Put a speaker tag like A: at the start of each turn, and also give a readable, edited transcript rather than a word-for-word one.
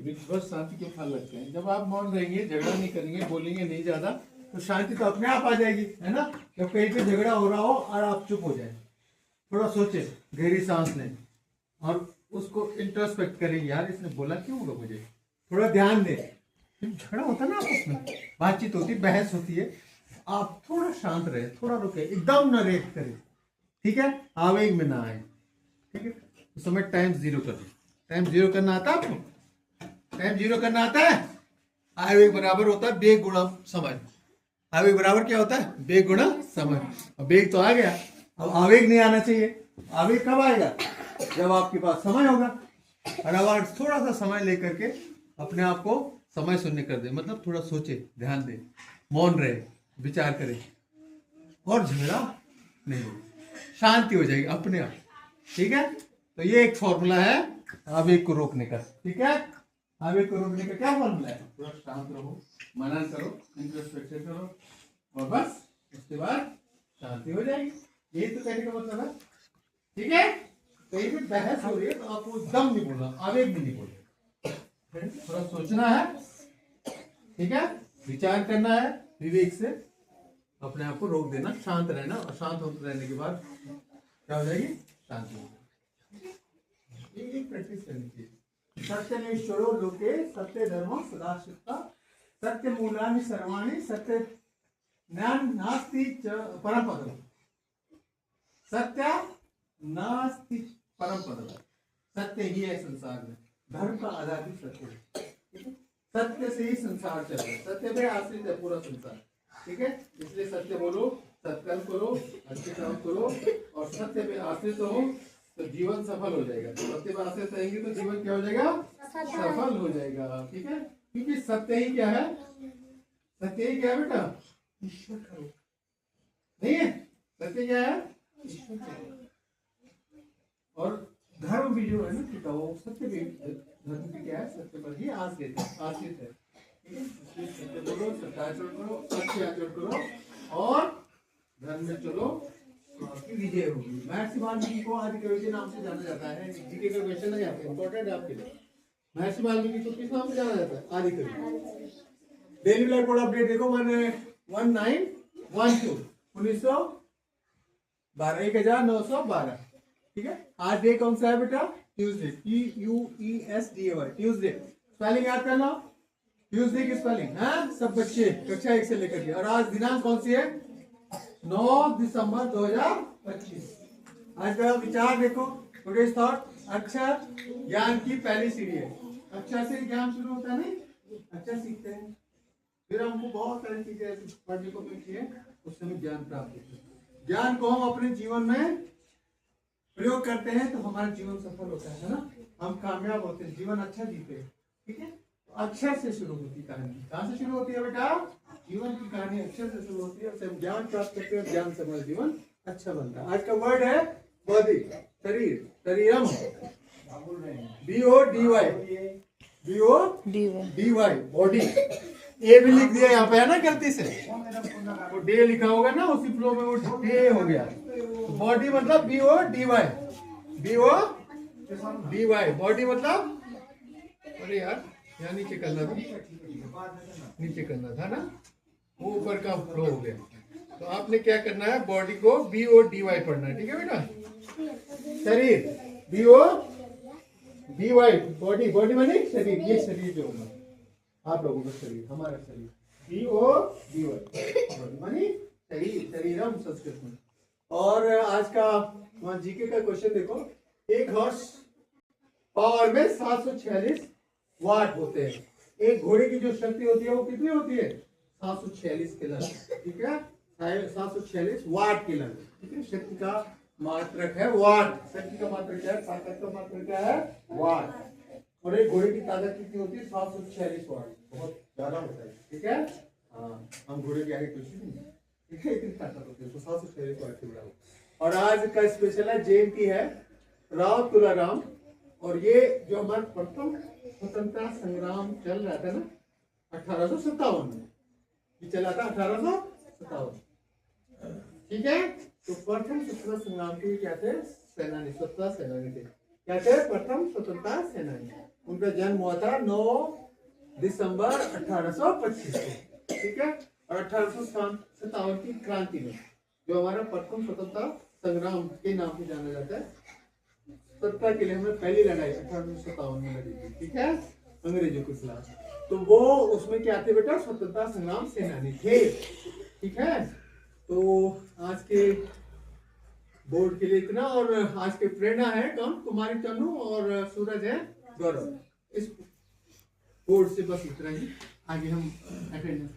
A: बस शांति के फल लगते हैं। जब आप मौन रहेंगे, झगड़ा नहीं करेंगे, बोलेंगे नहीं ज्यादा, तो शांति तो अपने आप आ जाएगी, है ना। जब कहीं पे झगड़ा हो रहा हो और आप चुप हो जाए, थोड़ा सोचे, गहरी सांस लें और उसको इंट्रोस्पेक्ट करें, यार इसने बोला क्यों होगा मुझे, थोड़ा ध्यान दें। झगड़ा होता है ना आपस में, बातचीत होती, बहस होती है, आप थोड़ा शांत रहे, थोड़ा रुके, एकदम ना रिएक्ट करें, ठीक है, आवेग में ना आए, ठीक है। उस समय टाइम जीरो कर दे। टाइम जीरो करना आता है आपको? टाइम जीरो करना आता है? आवेग बराबर होता है बेग गुणा समय। आवेग बराबर क्या होता है? बेग गुणा समय। अब बेग तो आ गया, अब आवेग नहीं आना चाहिए। आवेग कब आएगा? जब आपके पास समय होगा। और अब आप थोड़ा सा समय लेकर के अपने आप को समय शून्य कर दे, मतलब थोड़ा सोचे, ध्यान दे, मौन रहे, विचार करे, और झगड़ा नहीं हो, शांति हो जाएगी अपने आप, ठीक है। तो ये एक फॉर्मूला है आवेग को रोकने का, ठीक है। आवेग को रोकने का क्या फॉर्मूला है? थोड़ा शांत रहो, मनन करो, इंट्रोस्पेक्शन करो, और बस उसके बाद शांति हो जाएगी। यही तो कहने का मतलब है, ठीक है। कहीं भी बहस हो रही है तो आपको दम नहीं बोलना, आवेग में नहीं बोलना, थोड़ा सोचना है, ठीक है, विचार करना है, विवेक से अपने आप को रोक देना, शांत रहना, और शांत रहने के बाद क्या हो जाएगी? शांति हो जाएगी। ये प्रैक्टिस करनी चाहिए। सत्यमेश्वरो लोके सत्य धर्मो सदाशिता सत्य मूलानि सर्वाणि सत्य ज्ञान नास्ति च परम पदम। सत्य नास्ति परम पदम। सत्य ही है संसार में, धर्म का आधार भी सत्य है। सत्य से ही संसार चल रहा है, सत्य पे आश्रित है पूरा संसार, ठीक है। इसलिए सत्य बोलो, सत्कर्म करो, अच्छे काम करो, और सत्य पे आश्रित हो तो जीवन सफल हो जाएगा। सत्य पे आश्रित रहेंगे तो जीवन क्या हो जाएगा? सफल हो जाएगा, ठीक है। क्योंकि सत्य ही क्या है? सत्य ही क्या है बेटा? ईश्वर का रूप नहीं है। सत्य क्या है? ईश्वर का रूप। और धर्म भी जो है ना टिका, वो सत्य भी, धर्म भी क्या है? सत्य पर ही आश्रित है, ठीक है। सत्य बोलो, सत्याचरण करो, अच्छे आचरण करो, और धर्म में चलो, आपकी विजय होगी। महर्षि वाल्मीकि को आदि कवि के नाम से जाना जाता है। जीके का क्वेश्चन है, आपके इंपॉर्टेंट है आपके लिए। महर्षि वाल्मीकि को किस नाम से जाना जाता है? आदि कवि। डेली ब्लैक बोर्ड अपडेट देखो, 1912 1912, ठीक है। आज डे कौन सा है बेटा? Tuesday, TUESDAY, Tuesday. स्पेलिंग याद करना, ट्यूसडे की स्पेलिंग है सब बच्चे कक्षा 1 से लेकर के। और आज दिनांक कौन सी है? 9 दिसंबर 2025। आज का विचार देखो, टुडेज थॉट, अक्षर ज्ञान की पहली सीढ़ी है। अक्षर से ज्ञान शुरू होता है, नहीं? अक्षर सीखते हैं, फिर हमको बहुत सारी चीजें पढ़ने को मिलती है, उससे हमें ज्ञान प्राप्त होता है। ज्ञान को हम अपने जीवन में प्रयोग करते हैं तो हमारा जीवन सफल होता है ना, हम कामयाब होते हैं, जीवन अच्छा जीते हैं, ठीक है। तो अक्षर से शुरू होती कहानी। कहां से शुरू होती है बेटा? जीवन की कहानी अक्षर से शुरू होती है, उससे हम ज्ञान प्राप्त करते हैं, ज्ञान से हमारा जीवन अच्छा बनता है। आज का वर्ड है बॉडी, शरीर, शरीरम, BODY, BODY, बॉडी। ए भी लिख दिया यहाँ पे, है ना, गलती से वो डे लिखा होगा ना, उसी फ्लो में वो डे हो गया। बॉडी मतलब BODY, BODY, बॉडी मतलब, अरे यार यहाँ नीचे करना था, नीचे करना था ना, वो ऊपर का फ्लो हो गया। तो आपने क्या करना है? बॉडी को BODY पढ़ना है, ठीक है बेटा। शरीर BODY, बॉडी, बॉडी माने शरीर, ये शरीर जो होगा आप लोगों का शरीर, हमारा शरीर, BODY, बॉडी माने शरीर, शरीरम संस्कृत में। और आज का जीके का क्वेश्चन देखो, एक हॉर्स पावर में 746 वाट होते हैं। एक घोड़े की जो शक्ति होती है वो कितनी होती है? 746 किलो, ठीक है, 746 वाट किलो, ठीक है। शक्ति का मात्रक है वाट, शक्ति का मात्रक क्या है? ताकत का मात्रक क्या है? वाट। और एक घोड़े की ताकत कितनी होती है? 746 वाट, बहुत ज्यादा होता है, ठीक है। हाँ, हम घोड़े के आगे कुछ नहीं, ठीक है, इतनी ताकत होती है, तो 746 वाट के बराबर। और आज का स्पेशल है, जयंती है राव तुलाराम। और ये जो हमारा प्रथम स्वतंत्रता संग्राम चल रहा था ना 1857 में, ये चला था 1857, ठीक है। तो प्रथम स्वतंत्रता संग्राम के क्या थे? सेनानी, स्वतंत्रता सेनानी थे। क्या थे? प्रथम स्वतंत्रता सेनानी। उनका जन्म हुआ था 9 दिसंबर 1825 को, ठीक है। और 1857 की क्रांति में, जो हमारा प्रथम स्वतंत्रता संग्राम के नाम से जाना जाता है, सत्ता के लिए हमने पहली लड़ाई 1857 में लड़ी थी, ठीक है, अंग्रेजों के खिलाफ। तो वो उसमें क्या थे बेटा, स्वतंत्रता संग्राम सेनानी थे, ठीक है। तो आज के बोर्ड के लिए इतना, और आज के प्रेरणा है कौन, कुमारी तनु और सूरज है गौरव। इस बोर्ड से बस इतना ही, आगे हम अटेंडेंस